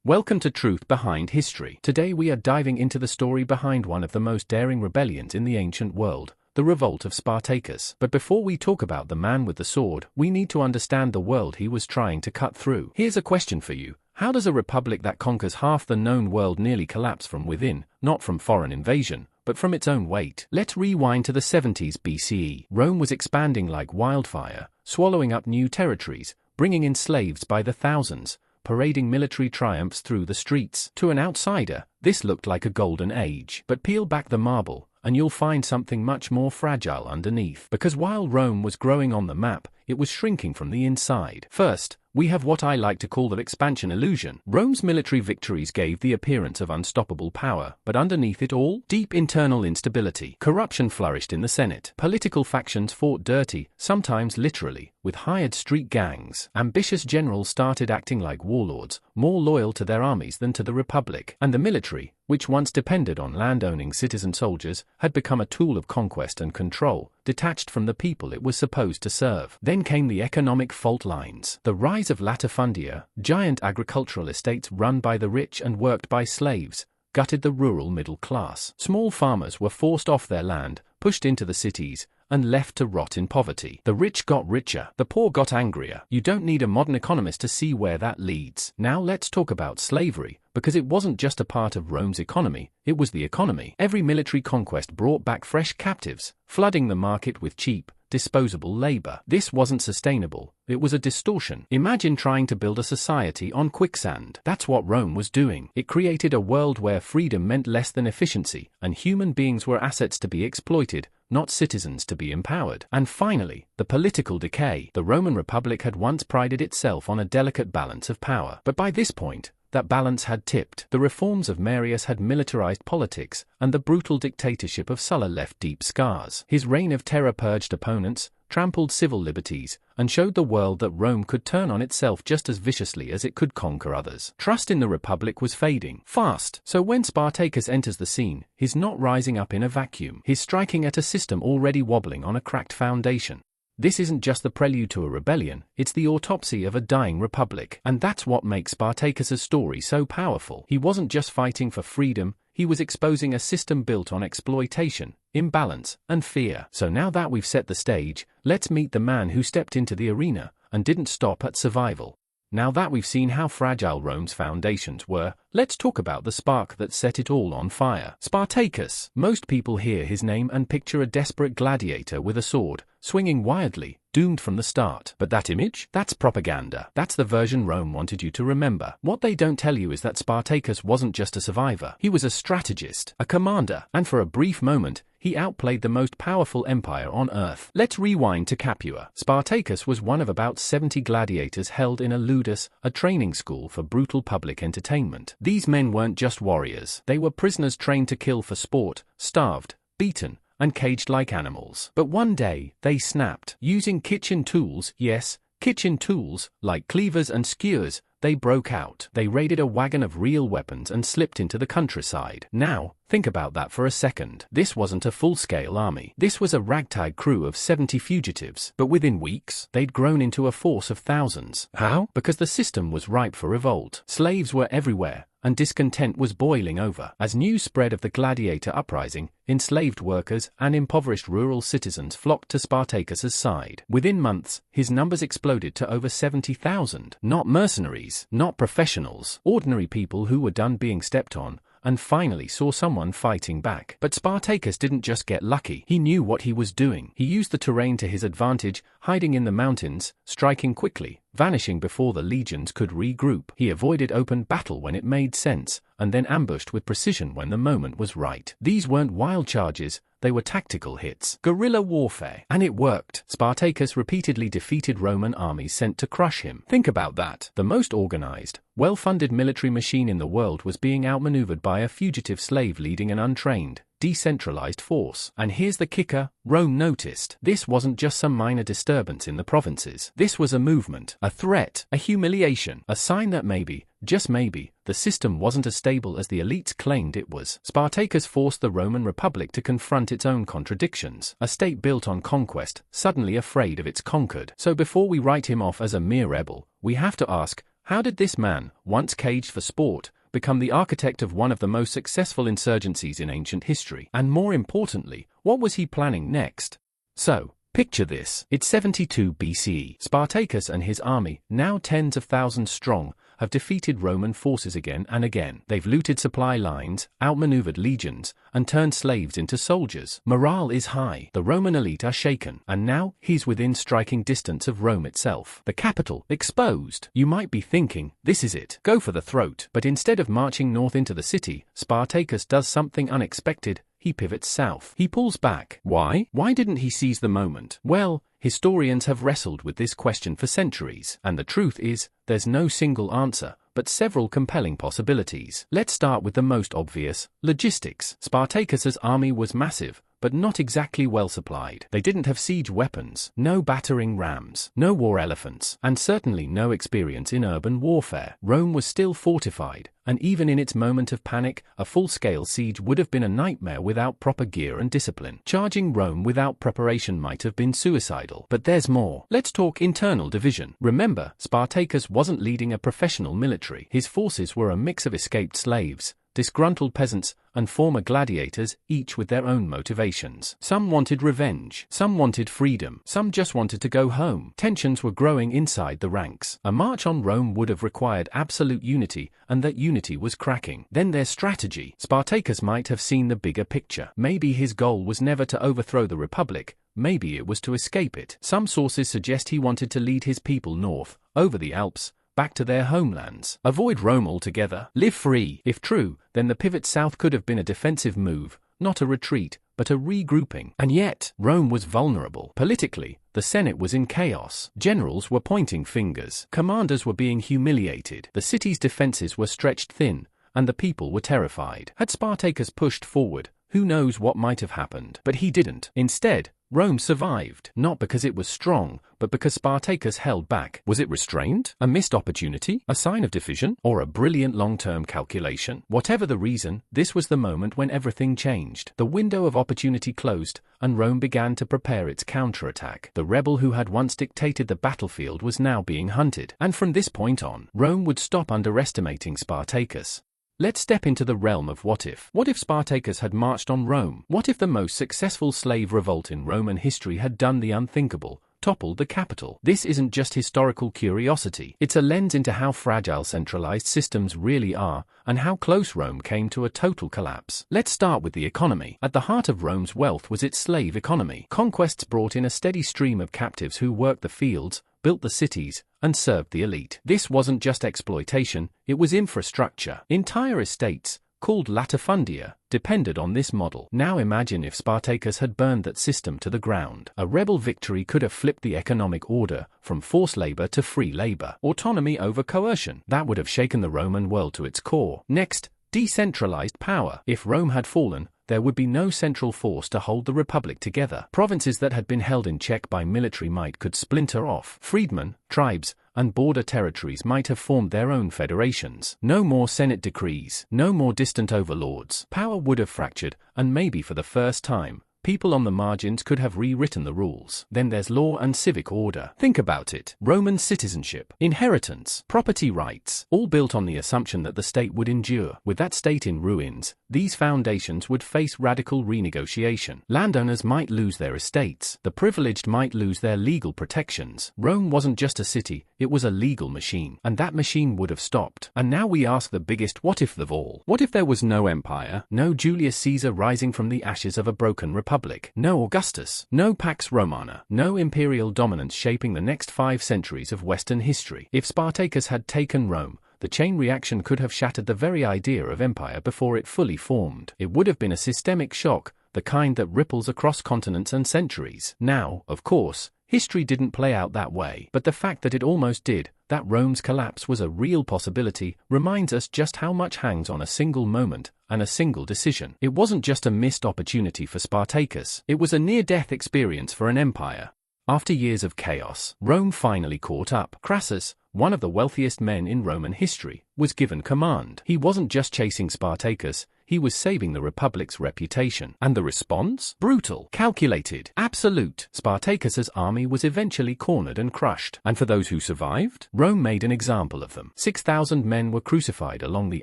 Welcome to Truth Behind History. Today we are diving into the story behind one of the most daring rebellions in the ancient world, the revolt of Spartacus. But before we talk about the man with the sword, we need to understand the world he was trying to cut through. Here's a question for you. How does a republic that conquers half the known world nearly collapse from within, not from foreign invasion, but from its own weight? Let's rewind to the 70s BCE. Rome was expanding like wildfire, swallowing up new territories, bringing in slaves by the thousands, parading military triumphs through the streets. To an outsider, this looked like a golden age. But peel back the marble, and you'll find something much more fragile underneath. Because while Rome was growing on the map, it was shrinking from the inside. First, we have what I like to call the expansion illusion. Rome's military victories gave the appearance of unstoppable power, but underneath it all, deep internal instability. Corruption flourished in the Senate. Political factions fought dirty, sometimes literally, with hired street gangs. Ambitious generals started acting like warlords, more loyal to their armies than to the republic. And the military, which once depended on land-owning citizen soldiers, had become a tool of conquest and control, detached from the people it was supposed to serve. Then came the economic fault lines. The rise of latifundia, giant agricultural estates run by the rich and worked by slaves, gutted the rural middle class. Small farmers were forced off their land, pushed into the cities, and left to rot in poverty. The rich got richer, the poor got angrier. You don't need a modern economist to see where that leads. Now let's talk about slavery, because it wasn't just a part of Rome's economy, it was the economy. Every military conquest brought back fresh captives, flooding the market with cheap, disposable labor. This wasn't sustainable, it was a distortion. Imagine trying to build a society on quicksand. That's what Rome was doing. It created a world where freedom meant less than efficiency, and human beings were assets to be exploited, not citizens to be empowered. And finally, the political decay. The Roman Republic had once prided itself on a delicate balance of power. But by this point, that balance had tipped. The reforms of Marius had militarized politics, and the brutal dictatorship of Sulla left deep scars. His reign of terror purged opponents, trampled civil liberties, and showed the world that Rome could turn on itself just as viciously as it could conquer others. Trust in the Republic was fading fast. So when Spartacus enters the scene, he's not rising up in a vacuum. He's striking at a system already wobbling on a cracked foundation. This isn't just the prelude to a rebellion, it's the autopsy of a dying republic. And that's what makes Spartacus's story so powerful. He wasn't just fighting for freedom, he was exposing a system built on exploitation, imbalance, and fear. So now that we've set the stage, let's meet the man who stepped into the arena and didn't stop at survival. Now that we've seen how fragile Rome's foundations were, let's talk about the spark that set it all on fire. Spartacus. Most people hear his name and picture a desperate gladiator with a sword, swinging wildly, doomed from the start. But that image? That's propaganda. That's the version Rome wanted you to remember. What they don't tell you is that Spartacus wasn't just a survivor. He was a strategist, a commander, and for a brief moment, he outplayed the most powerful empire on earth. Let's rewind to Capua. Spartacus was one of about 70 gladiators held in a ludus, a training school for brutal public entertainment. These men weren't just warriors. They were prisoners trained to kill for sport, starved, beaten, and caged like animals. But one day, they snapped. Using kitchen tools, yes, kitchen tools, like cleavers and skewers, they broke out. They raided a wagon of real weapons and slipped into the countryside. Now, think about that for a second. This wasn't a full-scale army. This was a ragtag crew of 70 fugitives. But within weeks, they'd grown into a force of thousands. How? Because the system was ripe for revolt. Slaves were everywhere, and discontent was boiling over. As news spread of the gladiator uprising, enslaved workers and impoverished rural citizens flocked to Spartacus's side. Within months, his numbers exploded to over 70,000. Not mercenaries, not professionals, ordinary people who were done being stepped on, and finally saw someone fighting back. But Spartacus didn't just get lucky. He knew what he was doing. He used the terrain to his advantage, hiding in the mountains, striking quickly, vanishing before the legions could regroup. He avoided open battle when it made sense, and then ambushed with precision when the moment was right. These weren't wild charges, they were tactical hits. Guerrilla warfare. And it worked. Spartacus repeatedly defeated Roman armies sent to crush him. Think about that. The most organized, well-funded military machine in the world was being outmaneuvered by a fugitive slave leading an untrained, decentralized force. And here's the kicker, Rome noticed. This wasn't just some minor disturbance in the provinces. This was a movement, a threat, a humiliation, a sign that maybe, just maybe, the system wasn't as stable as the elites claimed it was. Spartacus forced the Roman Republic to confront its own contradictions. A state built on conquest, suddenly afraid of its conquered. So before we write him off as a mere rebel, we have to ask, How did this man, once caged for sport, become the architect of one of the most successful insurgencies in ancient history? And more importantly, what was he planning next? So, picture this. It's 72 BCE. Spartacus and his army, now tens of thousands strong, have defeated Roman forces again and again. They've looted supply lines, outmaneuvered legions, and turned slaves into soldiers. Morale is high. The Roman elite are shaken. And now, he's within striking distance of Rome itself. The capital, exposed. You might be thinking, this is it. Go for the throat. But instead of marching north into the city, Spartacus does something unexpected. He pivots south. He pulls back. Why? Why didn't he seize the moment? Well, historians have wrestled with this question for centuries, and the truth is, there's no single answer, but several compelling possibilities. Let's start with the most obvious: logistics. Spartacus's army was massive, but not exactly well supplied. They didn't have siege weapons, no battering rams, no war elephants, and certainly no experience in urban warfare. Rome was still fortified, and even in its moment of panic, a full-scale siege would have been a nightmare without proper gear and discipline. Charging Rome without preparation might have been suicidal. But there's more. Let's talk internal division. Remember, Spartacus wasn't leading a professional military. His forces were a mix of escaped slaves, disgruntled peasants, and former gladiators, each with their own motivations. Some wanted revenge, some wanted freedom, some just wanted to go home. Tensions were growing inside the ranks. A march on Rome would have required absolute unity, and that unity was cracking. Then their strategy. Spartacus might have seen the bigger picture. Maybe his goal was never to overthrow the Republic, maybe it was to escape it. Some sources suggest he wanted to lead his people north, over the Alps, back to their homelands. Avoid Rome altogether. Live free. If true, then the pivot south could have been a defensive move, not a retreat, but a regrouping. And yet, Rome was vulnerable. Politically, the Senate was in chaos. Generals were pointing fingers. Commanders were being humiliated. The city's defenses were stretched thin, and the people were terrified. Had Spartacus pushed forward, who knows what might have happened. But he didn't. Instead, Rome survived, not because it was strong, but because Spartacus held back. Was it restraint? A missed opportunity? A sign of division? Or a brilliant long-term calculation? Whatever the reason, this was the moment when everything changed. The window of opportunity closed, and Rome began to prepare its counterattack. The rebel who had once dictated the battlefield was now being hunted. And from this point on, Rome would stop underestimating Spartacus. Let's step into the realm of what if. What if Spartacus had marched on Rome? What if the most successful slave revolt in Roman history had done the unthinkable, toppled the capital? This isn't just historical curiosity. It's a lens into how fragile centralized systems really are, and how close Rome came to a total collapse. Let's start with the economy. At the heart of Rome's wealth was its slave economy. Conquests brought in a steady stream of captives who worked the fields, built the cities, and served the elite. This wasn't just exploitation, it was infrastructure. Entire estates, called latifundia, depended on this model. Now imagine if Spartacus had burned that system to the ground. A rebel victory could have flipped the economic order from forced labor to free labor, autonomy over coercion. That would have shaken the Roman world to its core. Next, decentralized power. If Rome had fallen, there would be no central force to hold the Republic together. Provinces that had been held in check by military might could splinter off. Freedmen, tribes, and border territories might have formed their own federations. No more Senate decrees, no more distant overlords. Power would have fractured, and maybe for the first time, people on the margins could have rewritten the rules. Then there's law and civic order. Think about it. Roman citizenship, inheritance, property rights, all built on the assumption that the state would endure. With that state in ruins, these foundations would face radical renegotiation. Landowners might lose their estates. The privileged might lose their legal protections. Rome wasn't just a city, it was a legal machine. And that machine would have stopped. And now we ask the biggest what if of all. What if there was no empire, no Julius Caesar rising from the ashes of a broken republic? No Augustus, no Pax Romana, no imperial dominance shaping the next 5 centuries of Western history. If Spartacus had taken Rome, the chain reaction could have shattered the very idea of empire before it fully formed. It would have been a systemic shock, the kind that ripples across continents and centuries. Now, of course, history didn't play out that way, but the fact that it almost did, that Rome's collapse was a real possibility, reminds us just how much hangs on a single moment and a single decision. It wasn't just a missed opportunity for Spartacus, it was a near-death experience for an empire. After years of chaos, Rome finally caught up. Crassus, one of the wealthiest men in Roman history, was given command. He wasn't just chasing Spartacus, He was saving the Republic's reputation. And the response? Brutal, calculated, absolute. Spartacus's army was eventually cornered and crushed. And for those who survived, Rome made an example of them. 6,000 men were crucified along the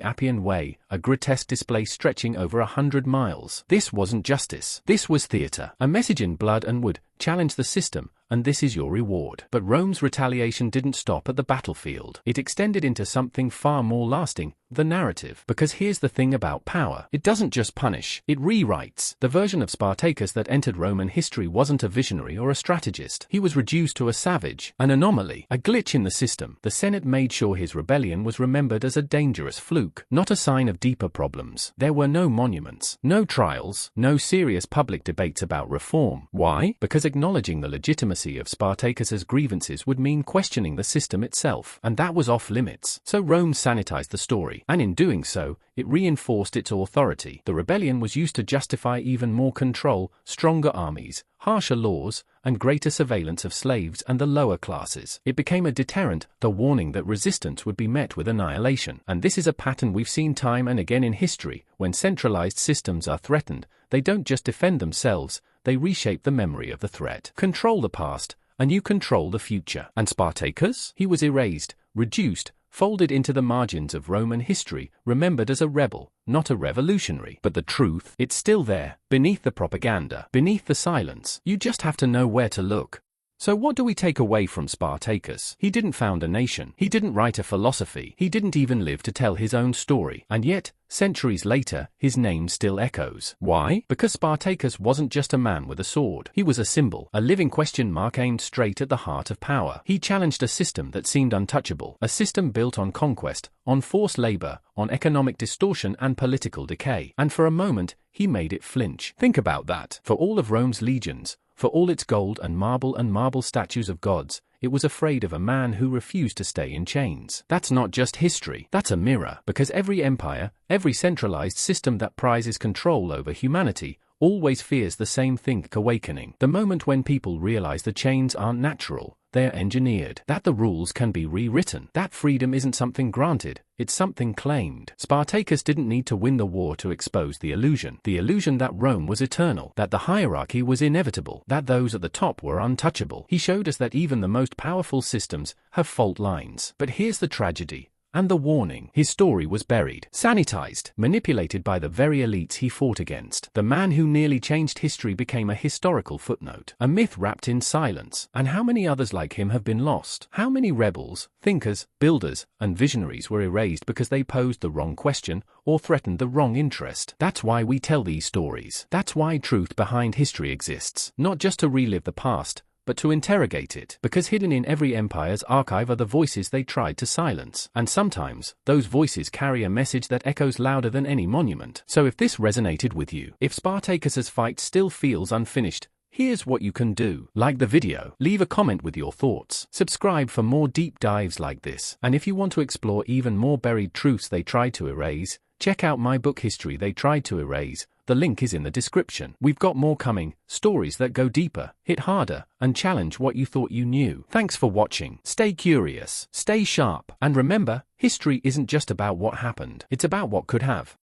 Appian Way, a grotesque display stretching over 100 miles. This wasn't justice. This was theater. A message in blood and wood: challenge the system, and this is your reward. But Rome's retaliation didn't stop at the battlefield. It extended into something far more lasting: the narrative. Because here's the thing about power: it doesn't just punish, it rewrites. The version of Spartacus that entered Roman history wasn't a visionary or a strategist. He was reduced to a savage, an anomaly, a glitch in the system. The Senate made sure his rebellion was remembered as a dangerous fluke, not a sign of deeper problems. There were no monuments, no trials, no serious public debates about reform. Why? Because acknowledging the legitimacy of Spartacus's grievances would mean questioning the system itself, and that was off limits. So Rome sanitized the story, and in doing so, it reinforced its authority. The rebellion was used to justify even more control, stronger armies, harsher laws, and greater surveillance of slaves and the lower classes. It became a deterrent, the warning that resistance would be met with annihilation. And this is a pattern we've seen time and again in history. When centralized systems are threatened, they don't just defend themselves, they reshape the memory of the threat. Control the past, and you control the future. And Spartacus? He was erased, reduced, folded into the margins of Roman history, remembered as a rebel, not a revolutionary. But the truth, it's still there, beneath the propaganda, beneath the silence. You just have to know where to look. So what do we take away from Spartacus? He didn't found a nation. He didn't write a philosophy. He didn't even live to tell his own story. And yet, centuries later, his name still echoes. Why? Because Spartacus wasn't just a man with a sword. He was a symbol, a living question mark aimed straight at the heart of power. He challenged a system that seemed untouchable, a system built on conquest, on forced labor, on economic distortion and political decay. And for a moment, he made it flinch. Think about that. For all of Rome's legions, for all its gold and marble statues of gods, it was afraid of a man who refused to stay in chains. That's not just history, that's a mirror. Because every empire, every centralized system that prizes control over humanity, always fears the same thing: awakening. The moment when people realize the chains aren't natural, they're engineered. That the rules can be rewritten. That freedom isn't something granted, it's something claimed. Spartacus didn't need to win the war to expose the illusion that Rome was eternal, that the hierarchy was inevitable, that those at the top were untouchable. He showed us that even the most powerful systems have fault lines. But here's the tragedy. And the warning: his story was buried, sanitized, manipulated by the very elites he fought against. The man who nearly changed history became a historical footnote, a myth wrapped in silence. And how many others like him have been lost? How many rebels, thinkers, builders, and visionaries were erased because they posed the wrong question or threatened the wrong interest? That's why we tell these stories. That's why truth behind history exists, not just to relive the past, but to interrogate it. Because hidden in every empire's archive are the voices they tried to silence. And sometimes, those voices carry a message that echoes louder than any monument. So if this resonated with you, if Spartacus's fight still feels unfinished, here's what you can do. Like the video, leave a comment with your thoughts, subscribe for more deep dives like this. And if you want to explore even more buried truths they tried to erase, check out my book History They Tried to Erase. The link is in the description. We've got more coming, stories that go deeper, hit harder, and challenge what you thought you knew. Thanks for watching. Stay curious, stay sharp, and remember, history isn't just about what happened, it's about what could have.